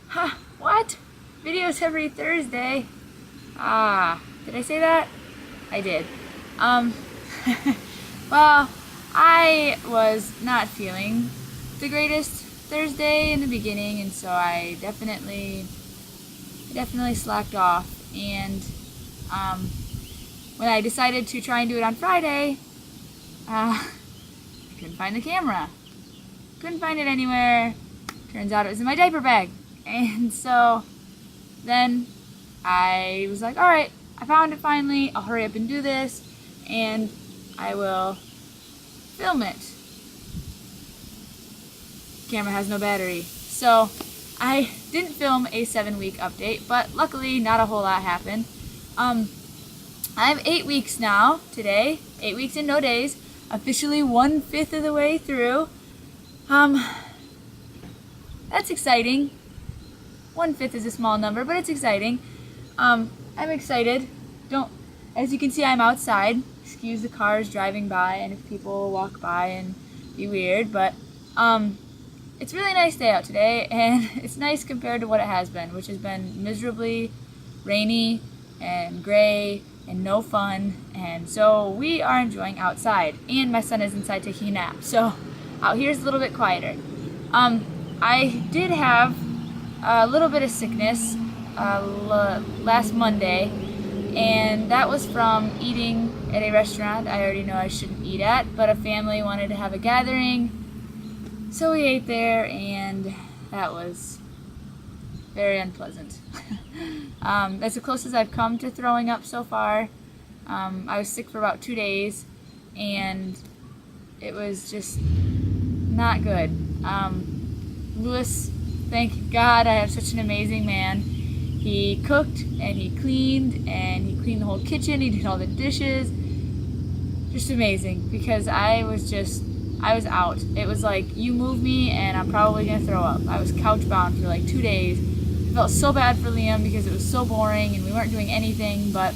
Huh, what? Videos every Thursday. Did I say that? I did. Um, well, I was not feeling the greatest Thursday in the beginning, and so I definitely slacked off. And when I decided to try and do it on Friday, I couldn't find the camera. Couldn't find it anywhere. Turns out it was in my diaper bag. And so then I was like, alright, I found it finally. I'll hurry up and do this, and I will film it. Camera has no battery. So I didn't film a 7-week update, but luckily not a whole lot happened. I'm 8 weeks now today, 8 weeks and no days, officially 1/5 of the way through. That's exciting. 1/5 is a small number, but it's exciting. I'm excited. As you can see, I'm outside. Excuse the cars driving by and if people walk by and be weird, but it's a really nice day out today, and it's nice compared to what it has been, which has been miserably rainy and gray and no fun. And so we are enjoying outside, and my son is inside taking a nap, so out here is a little bit quieter. I did have a little bit of sickness last Monday, and that was from eating at a restaurant I already know I shouldn't eat at, but a family wanted to have a gathering, so we ate there, and that was very unpleasant. That's the closest I've come to throwing up so far. I was sick for about 2 days, and it was just not good. Lewis, thank God I have such an amazing man. He cooked and he cleaned the whole kitchen. He did all the dishes. Just amazing, because I was out. It was like, you move me and I'm probably gonna throw up. I was couch bound for like 2 days. I felt so bad for Liam because it was so boring and we weren't doing anything, but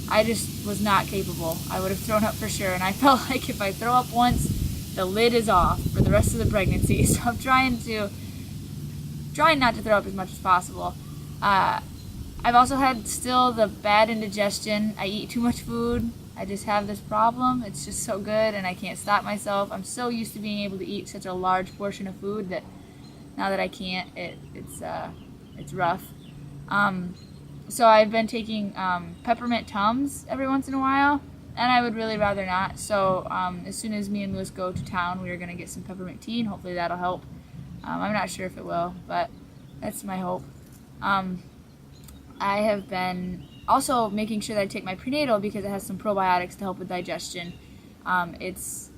I just was not capable. I would have thrown up for sure, and I felt like if I throw up once, the lid is off for the rest of the pregnancy. So I'm trying not to throw up as much as possible. I've also had still the bad indigestion. I eat too much food. I just have this problem. It's just so good, and I can't stop myself. I'm so used to being able to eat such a large portion of food that now that I can't, it's rough. So I've been taking peppermint Tums every once in a while, and I would really rather not. So as soon as me and Lewis go to town, we are going to get some peppermint tea, and hopefully that'll help. I'm not sure if it will, but that's my hope. I have been also making sure that I take my prenatal because it has some probiotics to help with digestion. It's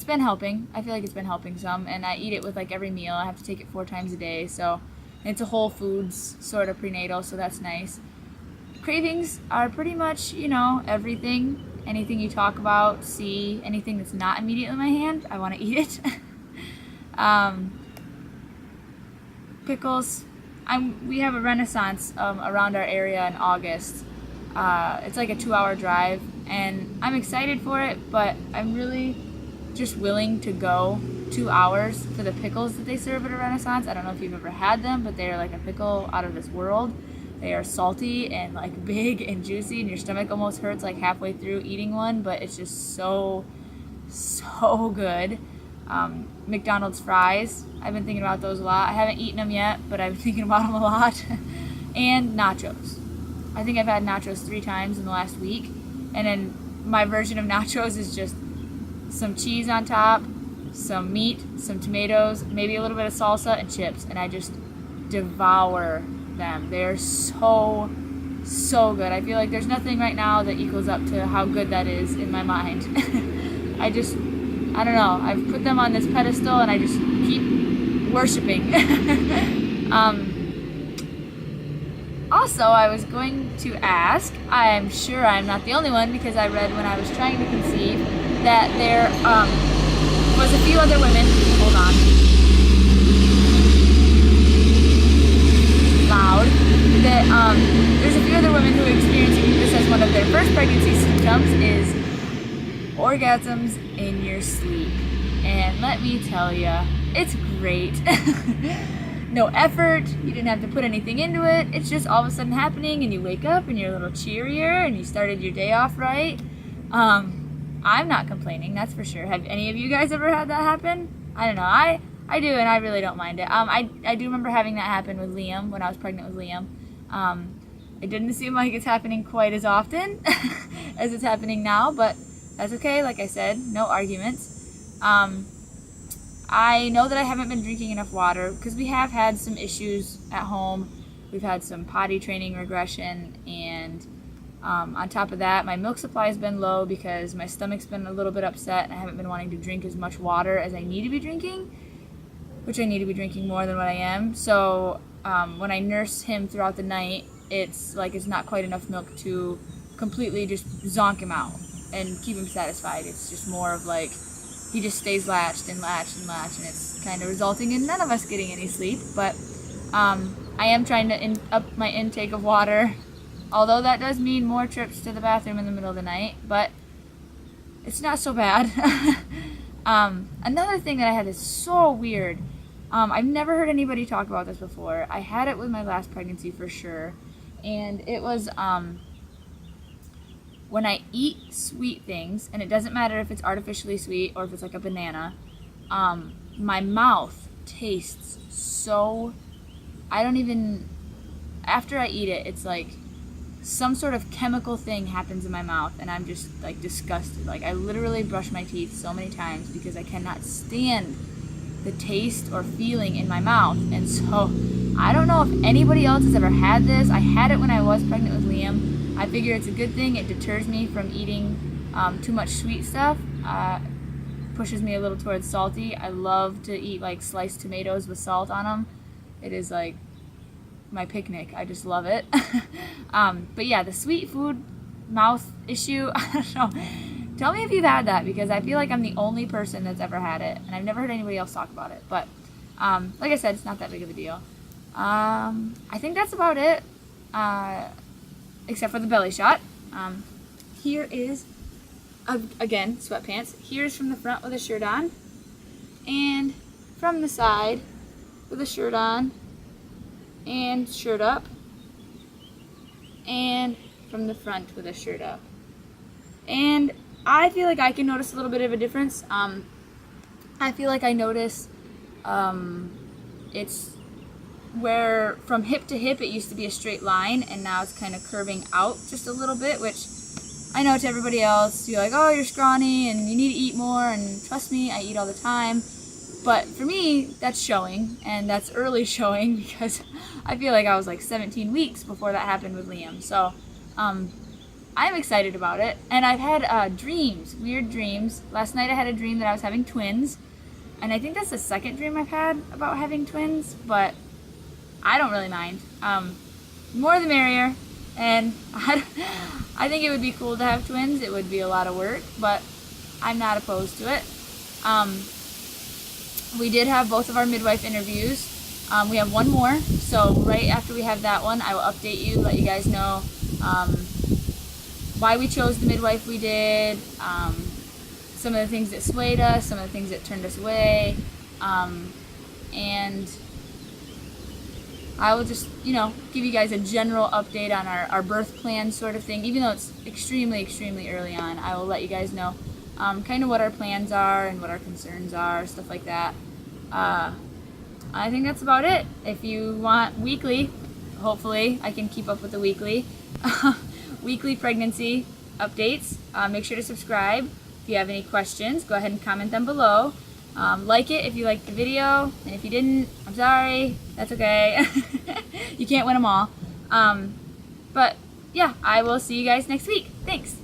been helping. I feel like it's been helping some, and I eat it with like every meal. I have to take it 4 times a day, so it's a whole foods sort of prenatal, so that's nice. Cravings are pretty much, everything. Anything you talk about, see, anything that's not immediately in my hand, I want to eat it. Pickles. We have a Renaissance around our area in August. It's like a 2-hour drive, and I'm excited for it, but I'm really just willing to go 2 hours for the pickles that they serve at a Renaissance. I don't know if you've ever had them, but they are like a pickle out of this world. They are salty and like big and juicy, and your stomach almost hurts like halfway through eating one, but it's just so good. McDonald's fries. I've been thinking about those a lot. I haven't eaten them yet, but I've been thinking about them a lot. And nachos. I think I've had nachos 3 times in the last week. And then my version of nachos is just some cheese on top, some meat, some tomatoes, maybe a little bit of salsa, and chips. And I just devour them. They're so good. I feel like there's nothing right now that equals up to how good that is in my mind. I don't know. I've put them on this pedestal and I just keep worshiping. Also, I was going to ask, I'm sure I'm not the only one because I read when I was trying to conceive that there was a few other women, hold on, loud, that there's a few other women who are experiencing this as one of their first pregnancy symptoms is orgasms in your sleep. And let me tell you, it's great. no effort. You didn't have to put anything into it. It's just all of a sudden happening, and you wake up and you're a little cheerier and you started your day off right. I'm not complaining, that's for sure. Have any of you guys ever had that happen? I don't know. I do, and I really don't mind it. I do remember having that happen with Liam when I was pregnant with Liam. It didn't seem like it's happening quite as often as it's happening now, but that's okay. Like I said, no arguments. I know that I haven't been drinking enough water because we have had some issues at home. We've had some potty training regression, and on top of that, my milk supply has been low because my stomach's been a little bit upset and I haven't been wanting to drink as much water as I need to be drinking, which I need to be drinking more than what I am. So when I nurse him throughout the night, it's like it's not quite enough milk to completely just zonk him out and keep him satisfied. It's just more of like he just stays latched and latched and latched, and it's kind of resulting in none of us getting any sleep. But I am trying to up my intake of water, although that does mean more trips to the bathroom in the middle of the night, but it's not so bad. Another thing that I had is so weird. I've never heard anybody talk about this before. I had it with my last pregnancy for sure, and it was when I eat sweet things, and it doesn't matter if it's artificially sweet or if it's like a banana, my mouth tastes so, after I eat it, it's like some sort of chemical thing happens in my mouth, and I'm just like disgusted. Like I literally brush my teeth so many times because I cannot stand the taste or feeling in my mouth. And so I don't know if anybody else has ever had this. I had it when I was pregnant with Liam. I figure it's a good thing. It deters me from eating too much sweet stuff. Pushes me a little towards salty. I love to eat like sliced tomatoes with salt on them. It is like my picnic. I just love it. But yeah, the sweet food mouth issue, I don't know. Tell me if you've had that, because I feel like I'm the only person that's ever had it, and I've never heard anybody else talk about it. But like I said, it's not that big of a deal. I think that's about it, except for the belly shot. Here is, again, sweatpants. Here's from the front with a shirt on, and from the side with a shirt on and shirt up, and from the front with a shirt up. And I feel like I can notice a little bit of a difference. I feel like I notice it's where from hip to hip it used to be a straight line, and now it's kind of curving out just a little bit, which I know to everybody else, you're like, oh, you're scrawny and you need to eat more, and trust me, I eat all the time. But for me, that's showing, and that's early showing, because I feel like I was like 17 weeks before that happened with Liam. So I'm excited about it. And I've had dreams, weird dreams. Last night I had a dream that I was having twins, and I think that's the second dream I've had about having twins, but I don't really mind. More the merrier, and I think it would be cool to have twins. It would be a lot of work, but I'm not opposed to it. We did have both of our midwife interviews. We have one more, so right after we have that one, I will update you, let you guys know why we chose the midwife we did, some of the things that swayed us, some of the things that turned us away, and I will just, give you guys a general update on our birth plan sort of thing. Even though it's extremely, extremely early on, I will let you guys know kind of what our plans are and what our concerns are, stuff like that. I think that's about it. If you want weekly, hopefully I can keep up with the weekly pregnancy updates. Make sure to subscribe. If you have any questions, go ahead and comment them below. Like it if you liked the video, and if you didn't, I'm sorry. That's okay. You can't win them all. But yeah, I will see you guys next week. Thanks.